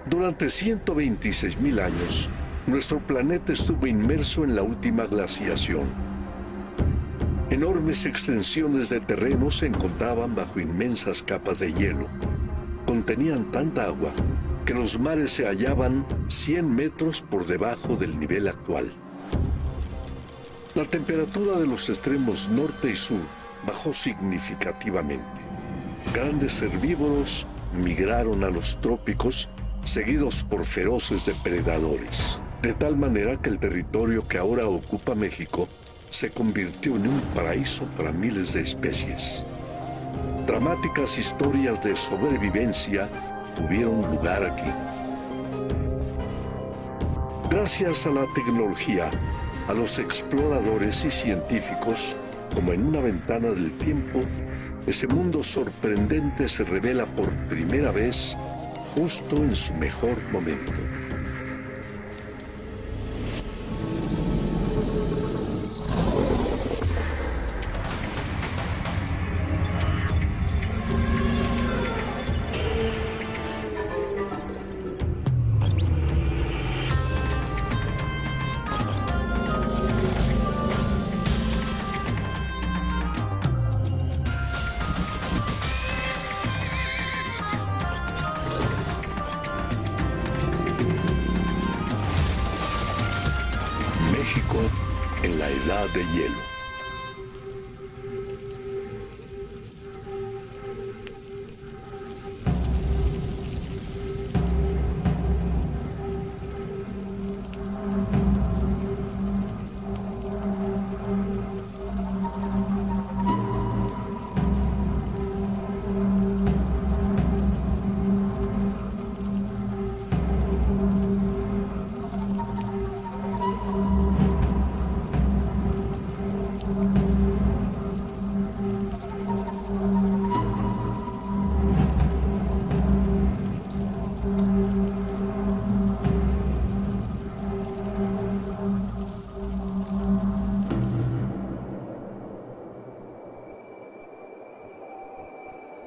Durante 126.000 años, nuestro planeta estuvo inmerso en la última glaciación. Enormes extensiones de terreno se encontraban bajo inmensas capas de hielo. Contenían tanta agua que los mares se hallaban 100 metros por debajo del nivel actual. La temperatura de los extremos norte y sur bajó significativamente. Grandes herbívoros migraron a los trópicos, seguidos por feroces depredadores, de tal manera que el territorio que ahora ocupa México se convirtió en un paraíso para miles de especies. Dramáticas historias de sobrevivencia tuvieron lugar aquí. Gracias a la tecnología, a los exploradores y científicos, como en una ventana del tiempo, ese mundo sorprendente se revela por primera vez justo en su mejor momento. México en la Edad de Hielo.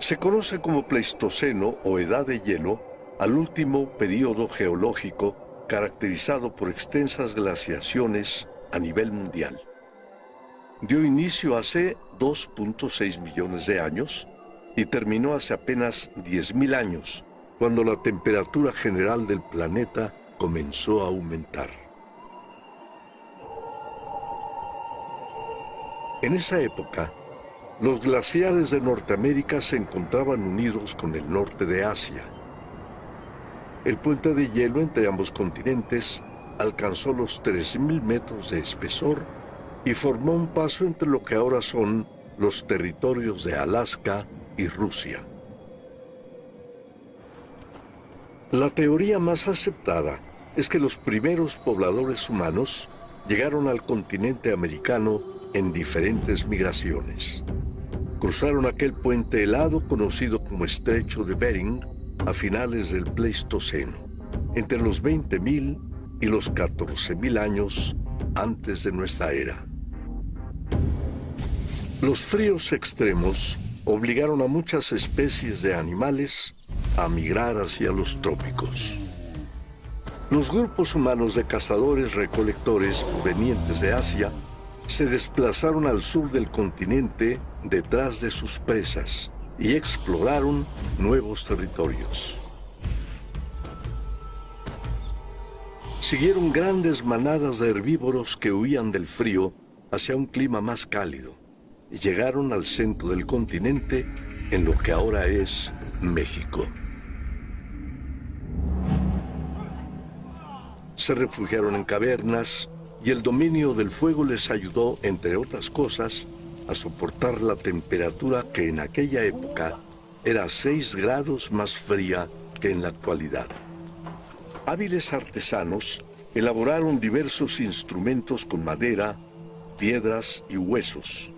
Se conoce como Pleistoceno o Edad de Hielo al último período geológico caracterizado por extensas glaciaciones a nivel mundial. Dio inicio hace 2.6 millones de años y terminó hace apenas 10.000 años, cuando la temperatura general del planeta comenzó a aumentar. En esa época, los glaciares de Norteamérica se encontraban unidos con el norte de Asia. El puente de hielo entre ambos continentes alcanzó los 3.000 metros de espesor y formó un paso entre lo que ahora son los territorios de Alaska y Rusia. La teoría más aceptada es que los primeros pobladores humanos llegaron al continente americano en diferentes migraciones. Cruzaron aquel puente helado conocido como Estrecho de Bering a finales del Pleistoceno, entre los 20.000 y los 14.000 años antes de nuestra era. Los fríos extremos obligaron a muchas especies de animales a migrar hacia los trópicos. Los grupos humanos de cazadores-recolectores provenientes de Asia se desplazaron al sur del continente detrás de sus presas y exploraron nuevos territorios. Siguieron grandes manadas de herbívoros que huían del frío hacia un clima más cálido y llegaron al centro del continente en lo que ahora es México. Se refugiaron en cavernas y el dominio del fuego les ayudó, entre otras cosas, a soportar la temperatura que en aquella época era 6 grados más fría que en la actualidad. Hábiles artesanos elaboraron diversos instrumentos con madera, piedras y huesos.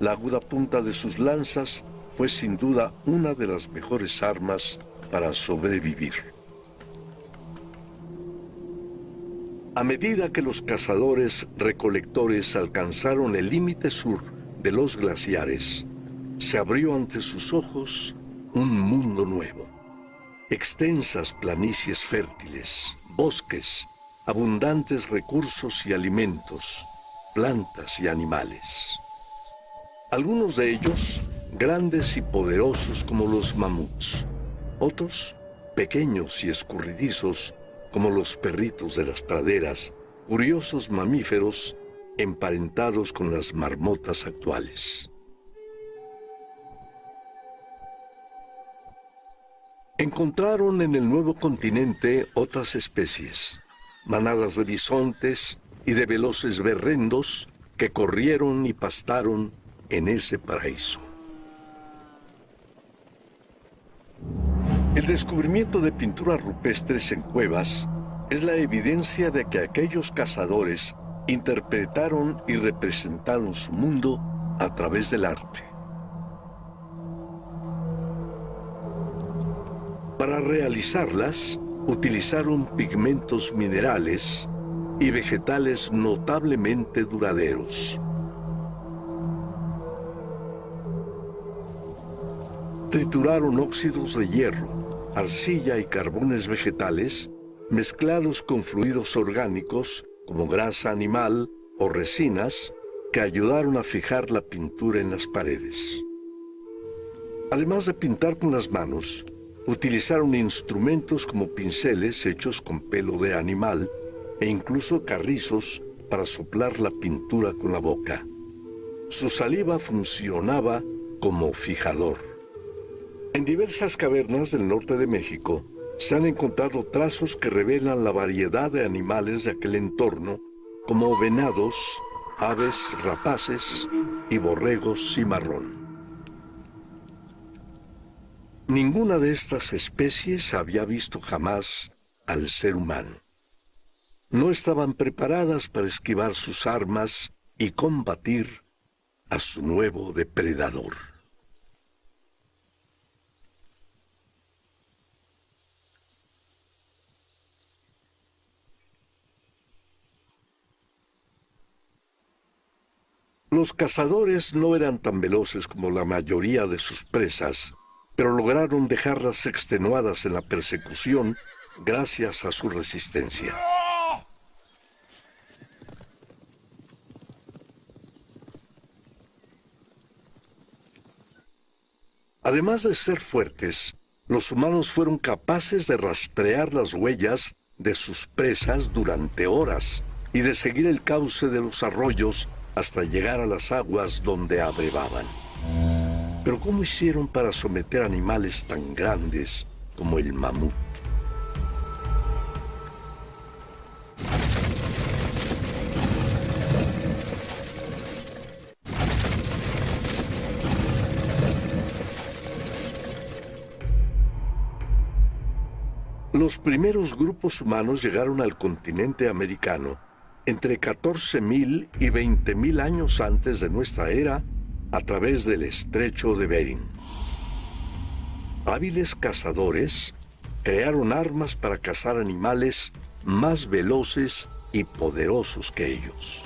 La aguda punta de sus lanzas fue sin duda una de las mejores armas para sobrevivir. A medida que los cazadores-recolectores alcanzaron el límite sur de los glaciares, se abrió ante sus ojos un mundo nuevo. extensas planicies fértiles, bosques, abundantes recursos y alimentos, plantas y animales. Algunos de ellos grandes y poderosos como los mamuts, otros pequeños y escurridizos como los perritos de las praderas, curiosos mamíferos emparentados con las marmotas actuales. Encontraron en el nuevo continente otras especies, manadas de bisontes y de veloces berrendos que corrieron y pastaron en ese paraíso. El descubrimiento de pinturas rupestres en cuevas es la evidencia de que aquellos cazadores interpretaron y representaron su mundo a través del arte. Para realizarlas, utilizaron pigmentos minerales y vegetales notablemente duraderos. Trituraron óxidos de hierro, arcilla y carbones vegetales mezclados con fluidos orgánicos como grasa animal o resinas que ayudaron a fijar la pintura en las paredes. Además de pintar con las manos, utilizaron instrumentos como pinceles hechos con pelo de animal e incluso carrizos para soplar la pintura con la boca. Su saliva funcionaba como fijador. En diversas cavernas del norte de México se han encontrado trazos que revelan la variedad de animales de aquel entorno, como venados, aves rapaces y borregos cimarrón. Ninguna de estas especies había visto jamás al ser humano. No estaban preparadas para esquivar sus armas y combatir a su nuevo depredador. Los cazadores no eran tan veloces como la mayoría de sus presas, pero lograron dejarlas extenuadas en la persecución gracias a su resistencia. Además de ser fuertes, los humanos fueron capaces de rastrear las huellas de sus presas durante horas y de seguir el cauce de los arroyos hasta llegar a las aguas donde abrevaban. Pero ¿cómo hicieron para someter animales tan grandes como el mamut? Los primeros grupos humanos llegaron al continente americano entre 14.000 y 20.000 años antes de nuestra era, a través del estrecho de Bering. Hábiles cazadores crearon armas para cazar animales más veloces y poderosos que ellos.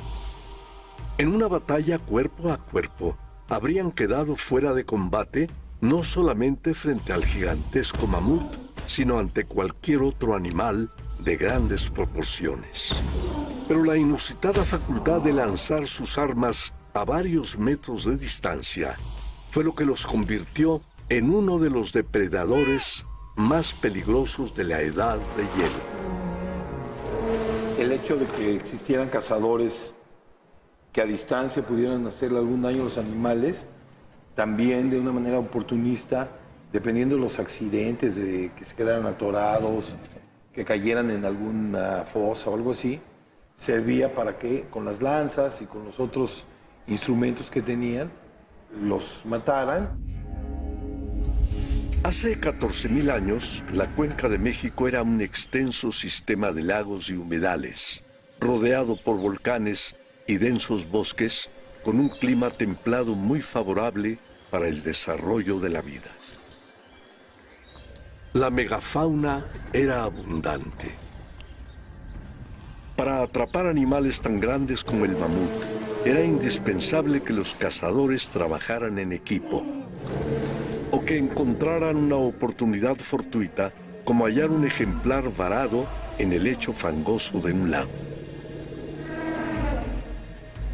En una batalla cuerpo a cuerpo, habrían quedado fuera de combate no solamente frente al gigantesco mamut, sino ante cualquier otro animal de grandes proporciones. Pero la inusitada facultad de lanzar sus armas a varios metros de distancia fue lo que los convirtió en uno de los depredadores más peligrosos de la edad de hielo. El hecho de que existieran cazadores que a distancia pudieran hacerle algún daño a los animales, también de una manera oportunista, dependiendo de los accidentes, de que se quedaran atorados, que cayeran en alguna fosa o algo así, servía para que con las lanzas y con los otros instrumentos que tenían, los mataran. Hace 14.000 años, la Cuenca de México era un extenso sistema de lagos y humedales, rodeado por volcanes y densos bosques, con un clima templado muy favorable para el desarrollo de la vida. La megafauna era abundante. Para atrapar animales tan grandes como el mamut, era indispensable que los cazadores trabajaran en equipo, o que encontraran una oportunidad fortuita como hallar un ejemplar varado en el lecho fangoso de un lago.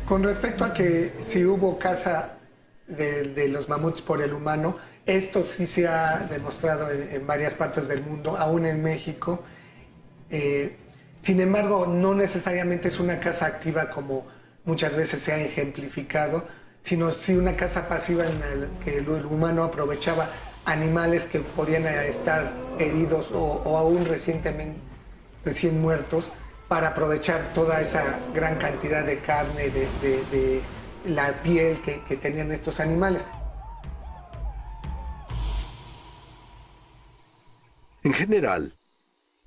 Con respecto a que si hubo caza de los mamuts por el humano, esto sí se ha demostrado en varias partes del mundo, aún en México. Sin embargo, no necesariamente es una caza activa como muchas veces se ha ejemplificado, sino sí una caza pasiva en la que el humano aprovechaba animales que podían estar heridos o aún recién muertos, para aprovechar toda esa gran cantidad de carne, de la piel que tenían estos animales. En general,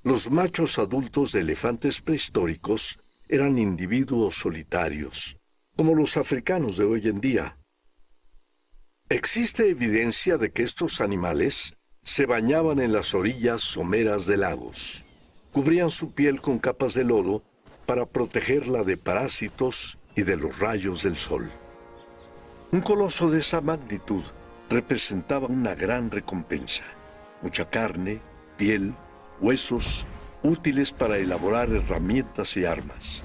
los machos adultos de elefantes prehistóricos eran individuos solitarios, como los africanos de hoy en día. Existe evidencia de que estos animales se bañaban en las orillas someras de lagos. Cubrían su piel con capas de lodo para protegerla de parásitos y de los rayos del sol. Un coloso de esa magnitud representaba una gran recompensa. Mucha carne, piel, huesos, útiles para elaborar herramientas y armas.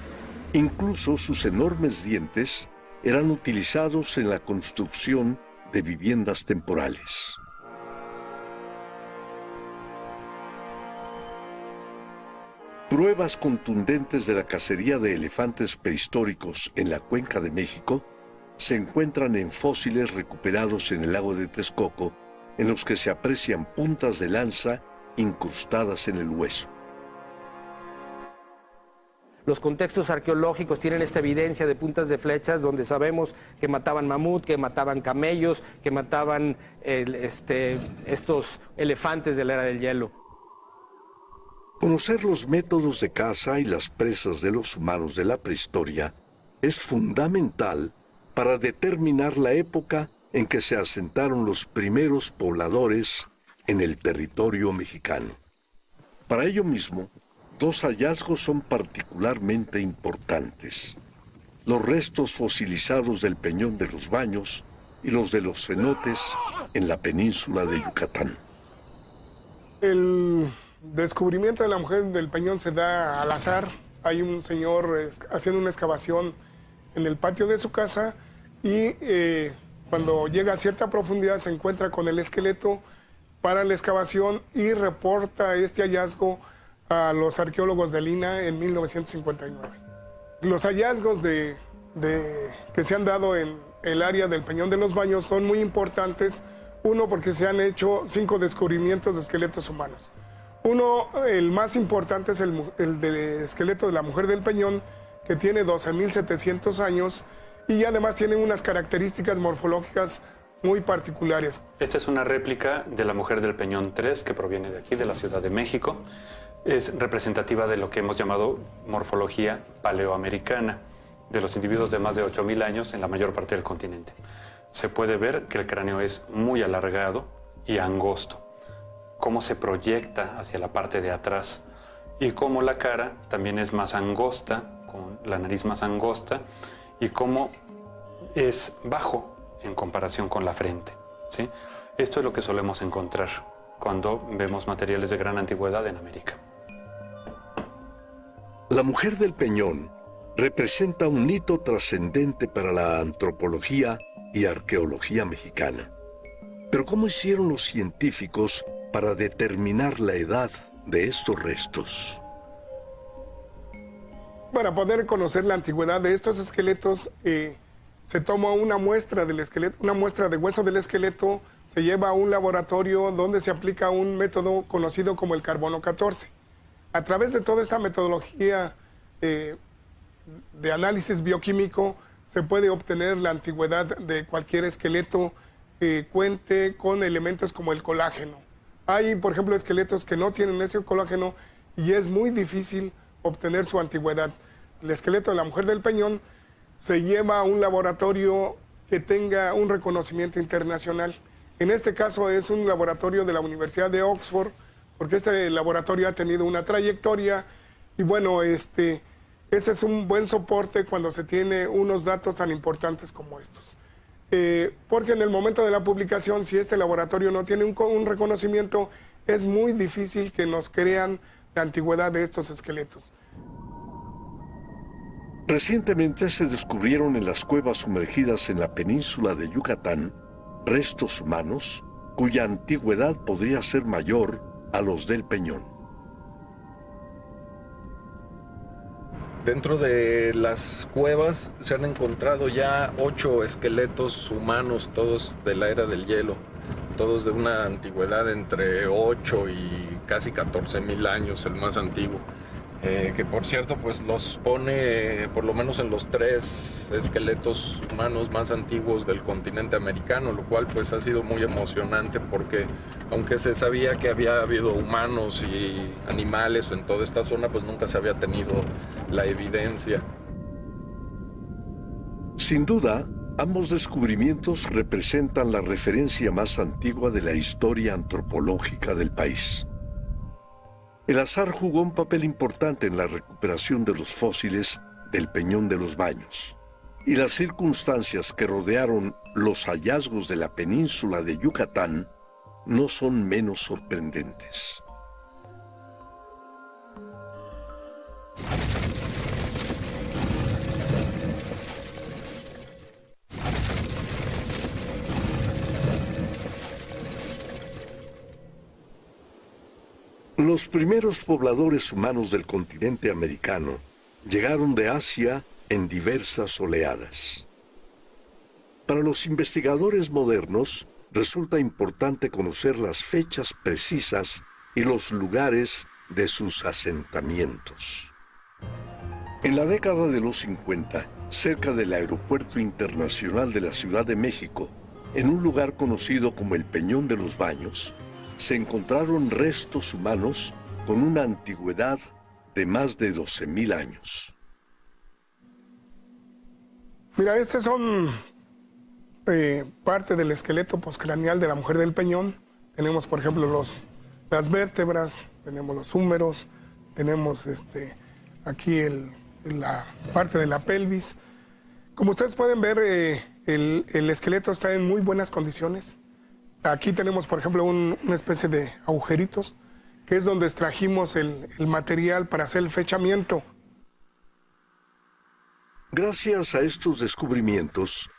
Incluso sus enormes dientes eran utilizados en la construcción de viviendas temporales. Pruebas contundentes de la cacería de elefantes prehistóricos en la Cuenca de México se encuentran en fósiles recuperados en el lago de Texcoco, en los que se aprecian puntas de lanza incrustadas en el hueso. Los contextos arqueológicos tienen esta evidencia de puntas de flechas donde sabemos que mataban mamut, que mataban camellos, que mataban estos elefantes de la era del hielo. Conocer los métodos de caza y las presas de los humanos de la prehistoria es fundamental para determinar la época en que se asentaron los primeros pobladores en el territorio mexicano. Para ello mismo, dos hallazgos son particularmente importantes: los restos fosilizados del Peñón de los Baños y los de los cenotes en la península de Yucatán. El descubrimiento de la mujer del Peñón se da al azar. Hay un señor haciendo una excavación en el patio de su casa y cuando llega a cierta profundidad se encuentra con el esqueleto para la excavación y reporta este hallazgo a los arqueólogos de Lina en 1959. Los hallazgos que se han dado en el área del Peñón de los Baños son muy importantes. Uno, porque se han hecho 5 descubrimientos de esqueletos humanos. Uno, el más importante, es el del esqueleto de la mujer del Peñón, que tiene 12.700 años y además tiene unas características morfológicas muy particulares. Esta es una réplica de la mujer del Peñón 3, que proviene de aquí, de la Ciudad de México. Es representativa de lo que hemos llamado morfología paleoamericana, de los individuos de más de 8.000 años en la mayor parte del continente. Se puede ver que el cráneo es muy alargado y angosto, cómo se proyecta hacia la parte de atrás y cómo la cara también es más angosta, con la nariz más angosta, y cómo es bajo en comparación con la frente, ¿sí? Esto es lo que solemos encontrar cuando vemos materiales de gran antigüedad en América. La mujer del Peñón representa un hito trascendente para la antropología y arqueología mexicana. Pero ¿cómo hicieron los científicos para determinar la edad de estos restos? Para poder conocer la antigüedad de estos esqueletos, se toma una muestra del esqueleto, una muestra de hueso del esqueleto, se lleva a un laboratorio donde se aplica un método conocido como el carbono 14. A través de toda esta metodología de análisis bioquímico, se puede obtener la antigüedad de cualquier esqueleto que cuente con elementos como el colágeno. Hay, por ejemplo, esqueletos que no tienen ese colágeno y es muy difícil obtener su antigüedad. El esqueleto de la mujer del Peñón se lleva a un laboratorio que tenga un reconocimiento internacional. En este caso es un laboratorio de la Universidad de Oxford, porque este laboratorio ha tenido una trayectoria y bueno, ese es un buen soporte cuando se tiene unos datos tan importantes como estos. Porque en el momento de la publicación, si este laboratorio no tiene un reconocimiento, es muy difícil que nos crean la antigüedad de estos esqueletos. Recientemente se descubrieron en las cuevas sumergidas en la península de Yucatán restos humanos cuya antigüedad podría ser mayor a los del Peñón. Dentro de las cuevas se han encontrado ya 8 esqueletos humanos, todos de la era del hielo, todos de una antigüedad entre 8 y casi 14.000 años, el más antiguo. Que por cierto pues los pone por lo menos en los 3 esqueletos humanos más antiguos del continente americano, lo cual pues ha sido muy emocionante porque aunque se sabía que había habido humanos y animales en toda esta zona, pues nunca se había tenido la evidencia. Sin duda, ambos descubrimientos representan la referencia más antigua de la historia antropológica del país. El azar jugó un papel importante en la recuperación de los fósiles del Peñón de los Baños, y las circunstancias que rodearon los hallazgos de la península de Yucatán no son menos sorprendentes. Los primeros pobladores humanos del continente americano llegaron de Asia en diversas oleadas. Para los investigadores modernos, resulta importante conocer las fechas precisas y los lugares de sus asentamientos. En la década de los 50, cerca del Aeropuerto Internacional de la Ciudad de México, en un lugar conocido como el Peñón de los Baños, se encontraron restos humanos con una antigüedad de más de 12.000 años. Mira, estos son parte del esqueleto postcraneal de la mujer del Peñón. Tenemos, por ejemplo, las vértebras, tenemos los húmeros, tenemos aquí la parte de la pelvis. Como ustedes pueden ver, el esqueleto está en muy buenas condiciones. Aquí tenemos, por ejemplo, una especie de agujeritos, que es donde extrajimos el material para hacer el fechamiento. Gracias a estos descubrimientos,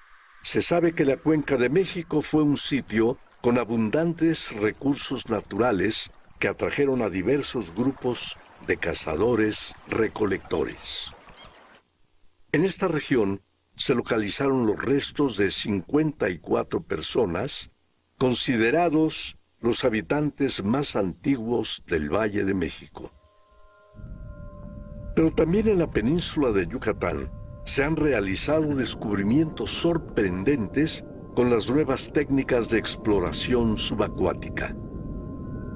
se sabe que la Cuenca de México fue un sitio con abundantes recursos naturales que atrajeron a diversos grupos de cazadores-recolectores. En esta región se localizaron los restos de 54 personas, considerados los habitantes más antiguos del Valle de México. Pero también en la península de Yucatán se han realizado descubrimientos sorprendentes con las nuevas técnicas de exploración subacuática.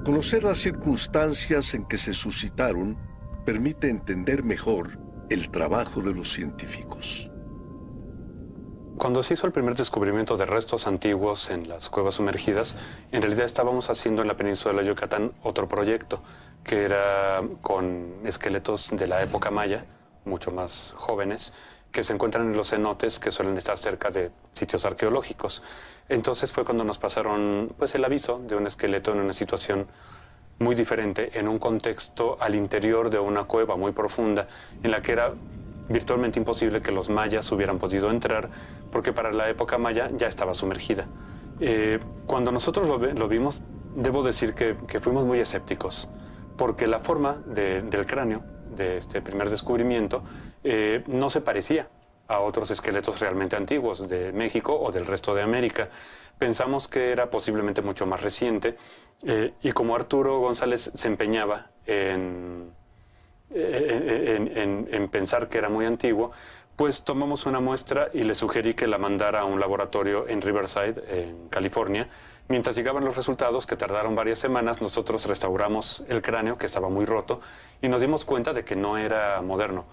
Conocer las circunstancias en que se suscitaron permite entender mejor el trabajo de los científicos. Cuando se hizo el primer descubrimiento de restos antiguos en las cuevas sumergidas, en realidad estábamos haciendo en la península de Yucatán otro proyecto, que era con esqueletos de la época maya, mucho más jóvenes, que se encuentran en los cenotes que suelen estar cerca de sitios arqueológicos. Entonces fue cuando nos pasaron pues, el aviso de un esqueleto en una situación muy diferente, en un contexto al interior de una cueva muy profunda, en la que era virtualmente imposible que los mayas hubieran podido entrar, porque para la época maya ya estaba sumergida. Cuando nosotros lo vimos, debo decir que fuimos muy escépticos, porque la forma del cráneo de este primer descubrimiento no se parecía a otros esqueletos realmente antiguos de México o del resto de América. Pensamos que era posiblemente mucho más reciente, y como Arturo González se empeñaba en pensar que era muy antiguo, pues tomamos una muestra y le sugerí que la mandara a un laboratorio en Riverside, en California. Mientras llegaban los resultados, que tardaron varias semanas, nosotros restauramos el cráneo, que estaba muy roto, y nos dimos cuenta de que no era moderno.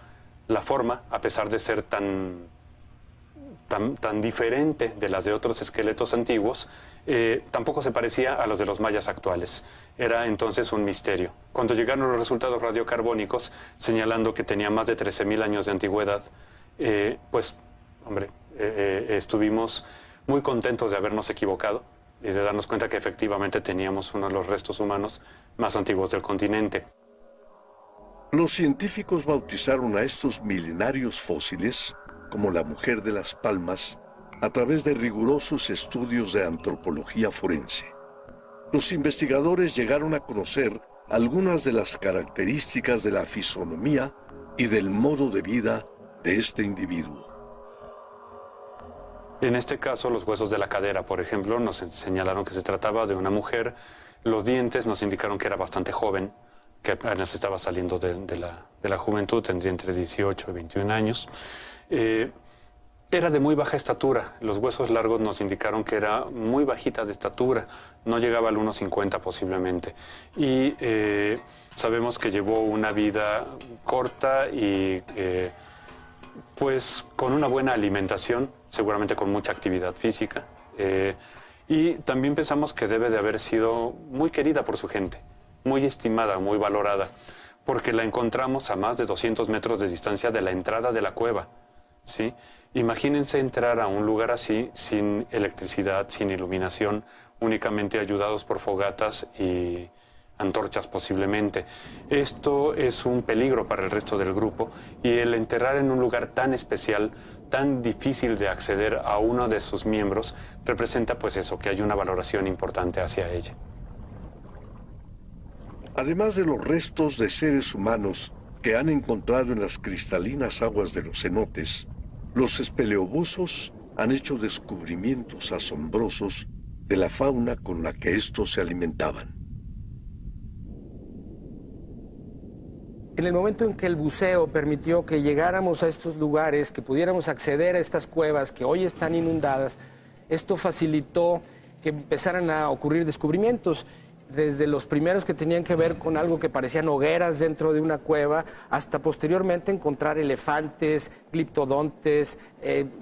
La forma, a pesar de ser tan diferente de las de otros esqueletos antiguos, tampoco se parecía a los de los mayas actuales. Era entonces un misterio. Cuando llegaron los resultados radiocarbónicos, señalando que tenía más de 13.000 años de antigüedad, pues, hombre, estuvimos muy contentos de habernos equivocado, y de darnos cuenta que efectivamente teníamos uno de los restos humanos más antiguos del continente. Los científicos bautizaron a estos milenarios fósiles como la Mujer de las Palmas a través de rigurosos estudios de antropología forense. Los investigadores llegaron a conocer algunas de las características de la fisonomía y del modo de vida de este individuo. En este caso, los huesos de la cadera, por ejemplo, nos señalaron que se trataba de una mujer. Los dientes nos indicaron que era bastante joven, que apenas estaba saliendo de la juventud, tendría entre 18 y 21 años. Era de muy baja estatura. Los huesos largos nos indicaron que era muy bajita de estatura, no llegaba al 1,50 posiblemente. Y sabemos que llevó una vida corta y pues con una buena alimentación, seguramente con mucha actividad física. Y también pensamos que debe de haber sido muy querida por su gente, muy estimada, muy valorada, porque la encontramos a más de 200 metros de distancia de la entrada de la cueva, ¿sí? Imagínense entrar a un lugar así, sin electricidad, sin iluminación, únicamente ayudados por fogatas y antorchas posiblemente. Esto es un peligro para el resto del grupo, y el enterrar en un lugar tan especial, tan difícil de acceder a uno de sus miembros, representa pues eso, que hay una valoración importante hacia ella. Además de los restos de seres humanos que han encontrado en las cristalinas aguas de los cenotes, los espeleobuzos han hecho descubrimientos asombrosos de la fauna con la que estos se alimentaban. En el momento en que el buceo permitió que llegáramos a estos lugares, que pudiéramos acceder a estas cuevas que hoy están inundadas, esto facilitó que empezaran a ocurrir descubrimientos, desde los primeros que tenían que ver con algo que parecían hogueras dentro de una cueva, hasta posteriormente encontrar elefantes, gliptodontes,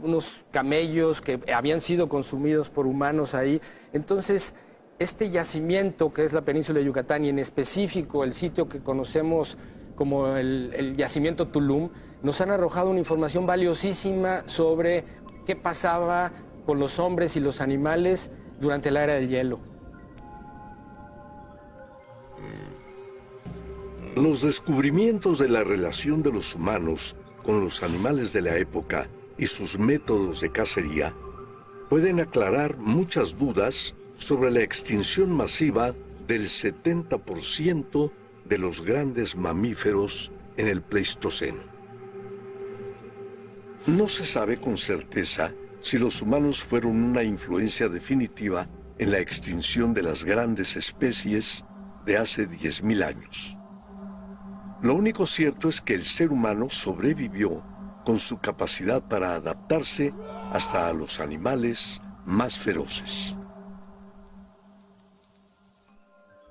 unos camellos que habían sido consumidos por humanos ahí. Entonces, este yacimiento que es la península de Yucatán, y en específico el sitio que conocemos como el yacimiento Tulum, nos han arrojado una información valiosísima sobre qué pasaba con los hombres y los animales durante la era del hielo. Los descubrimientos de la relación de los humanos con los animales de la época y sus métodos de cacería pueden aclarar muchas dudas sobre la extinción masiva del 70% de los grandes mamíferos en el Pleistoceno. No se sabe con certeza si los humanos fueron una influencia definitiva en la extinción de las grandes especies de hace 10.000 años. Lo único cierto es que el ser humano sobrevivió con su capacidad para adaptarse hasta a los animales más feroces.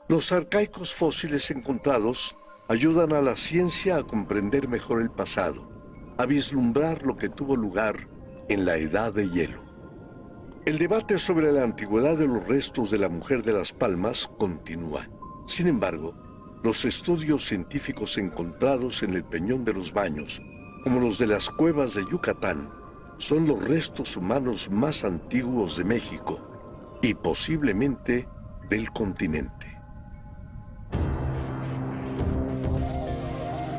Los arcaicos fósiles encontrados ayudan a la ciencia a comprender mejor el pasado, a vislumbrar lo que tuvo lugar en la Edad de Hielo. El debate sobre la antigüedad de los restos de la Mujer de las Palmas continúa. Sin embargo, los estudios científicos encontrados en el Peñón de los Baños, como los de las cuevas de Yucatán, son los restos humanos más antiguos de México y posiblemente del continente.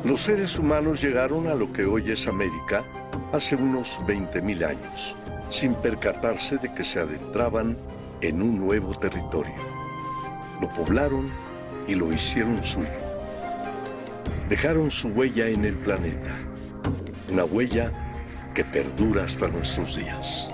Los seres humanos llegaron a lo que hoy es América hace unos 20.000 años, sin percatarse de que se adentraban en un nuevo territorio. Lo poblaron y lo hicieron suyo. Dejaron su huella en el planeta, una huella que perdura hasta nuestros días.